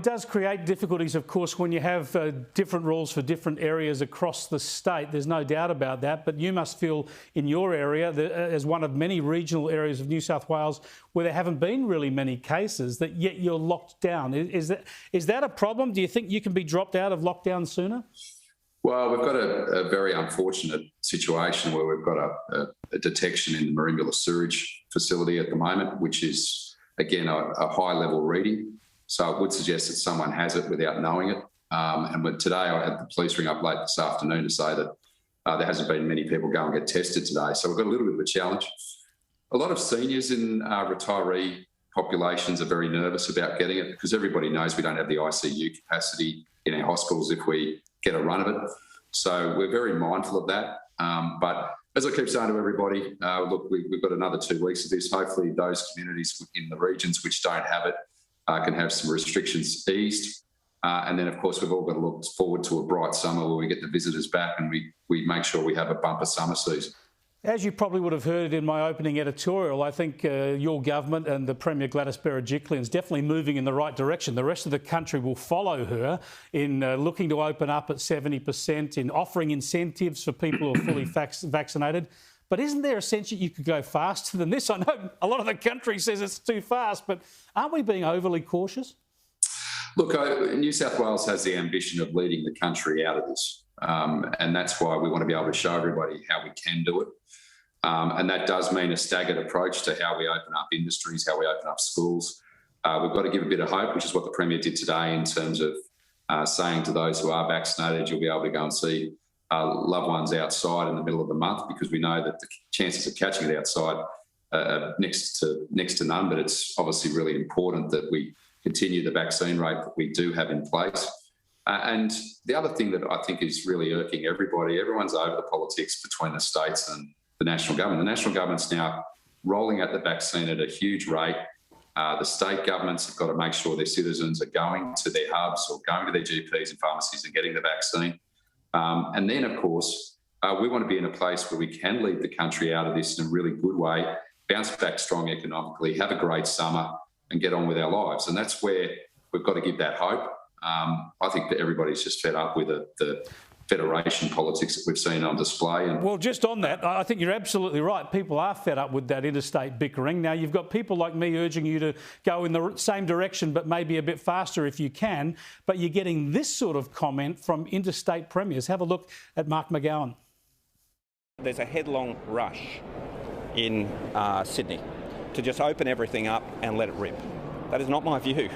does create difficulties, of course, when you have different rules for different areas across the state. There's no doubt about that. But you must feel in your area, as one of many regional areas of New South Wales where there haven't been really many cases, that yet you're locked down. Is that a problem? Do you think you can be dropped out of lockdown sooner? Well, we've got a very unfortunate situation where we've got a detection in the Merimbula sewage facility at the moment, which is, again, a high-level reading. So it would suggest that someone has it without knowing it. And today I had the police ring up late this afternoon to say that there hasn't been many people go and get tested today. So we've got a little bit of a challenge. A lot of seniors in retiree populations are very nervous about getting it because everybody knows we don't have the ICU capacity in our hospitals if we get a run of it. So we're very mindful of that. But as I keep saying to everybody, look, we've got another 2 weeks of this. Hopefully those communities in the regions which don't have it can have some restrictions eased. And then, of course, we've all got to look forward to a bright summer where we get the visitors back and we make sure we have a bumper summer season. As you probably would have heard in my opening editorial, I think your government and the Premier Gladys Berejiklian is definitely moving in the right direction. The rest of the country will follow her in looking to open up at 70%, in offering incentives for people who are fully vaccinated. But isn't there a sense that you could go faster than this? I know a lot of the country says it's too fast, but aren't we being overly cautious? Look, New South Wales has the ambition of leading the country out of this. And that's why we want to be able to show everybody how we can do it. And that does mean a staggered approach to how we open up industries, how we open up schools. We've got to give a bit of hope, which is what the Premier did today in terms of saying to those who are vaccinated, you'll be able to go and see loved ones outside in the middle of the month, because we know that the chances of catching it outside are next to none. But it's obviously really important that we continue the vaccine rate that we do have in place. And the other thing that I think is really irking everybody, everyone's over the politics between the states and the national government. The national government's now rolling out the vaccine at a huge rate. The state governments have got to make sure their citizens are going to their hubs or going to their GPs and pharmacies and getting the vaccine. And then, of course, we want to be in a place where we can lead the country out of this in a really good way, bounce back strong economically, have a great summer and get on with our lives. And that's where we've got to give that hope. I think that everybody's just fed up with the federation politics that we've seen on display. And well, just on that, I think you're absolutely right. People are fed up with that interstate bickering. Now, you've got people like me urging you to go in the same direction, but maybe a bit faster if you can. But you're getting this sort of comment from interstate premiers. Have a look at Mark McGowan. There's a headlong rush in Sydney to just open everything up and let it rip. That is not my view.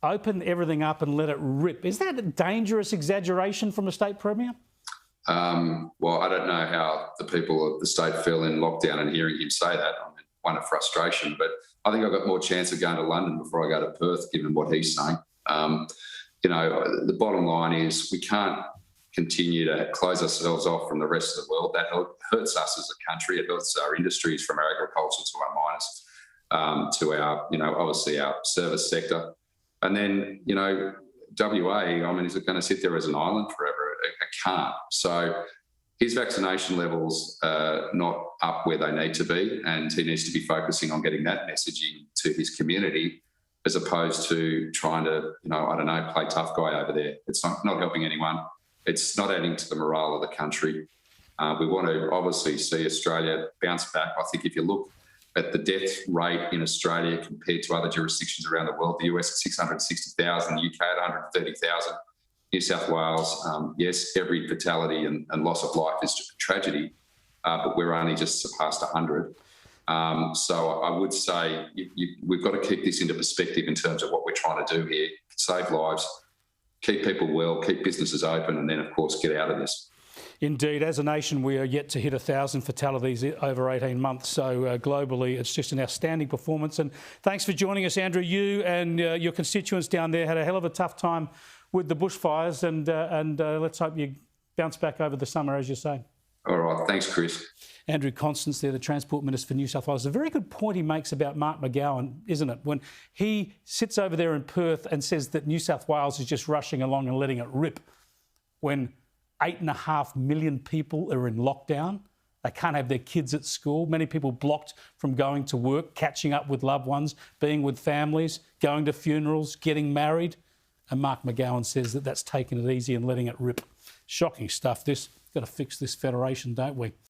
Open everything up and let it rip. Is that a dangerous exaggeration from a state premier? Well, I don't know how the people of the state feel in lockdown and hearing him say that. I mean, one of frustration, but I think I've got more chance of going to London before I go to Perth, given what he's saying. The bottom line is we can't continue to close ourselves off from the rest of the world. That hurts us as a country. It hurts our industries, from our agriculture to our miners, to our, obviously our service sector. And then, WA, I mean, is it going to sit there as an island forever? It can't. So his vaccination levels are not up where they need to be, and he needs to be focusing on getting that messaging to his community as opposed to trying to, play tough guy over there. It's not helping anyone. It's not adding to the morale of the country. We want to obviously see Australia bounce back. I think if you look at the death rate in Australia compared to other jurisdictions around the world, the US at 660,000, the UK at 130,000, New South Wales, yes, every fatality and loss of life is a tragedy, but we're only just surpassed 100. So I would say we've got to keep this into perspective in terms of what we're trying to do here: save lives, keep people well, keep businesses open, and then, of course, get out of this. Indeed, as a nation, we are yet to hit 1,000 fatalities over 18 months. So globally, it's just an outstanding performance. And thanks for joining us, Andrew. You and your constituents down there had a hell of a tough time with the bushfires, and let's hope you bounce back over the summer, as you say. All right. Thanks, Chris. Andrew Constance there, the Transport Minister for New South Wales. A very good point he makes about Mark McGowan, isn't it? When he sits over there in Perth and says that New South Wales is just rushing along and letting it rip when 8.5 million people are in lockdown They can't have their kids at school. Many people blocked from going to work, catching up with loved ones, being with families, going to funerals, getting married. And Mark McGowan says that that's taking it easy and letting it rip. Shocking stuff, this. Got to fix this federation, don't we?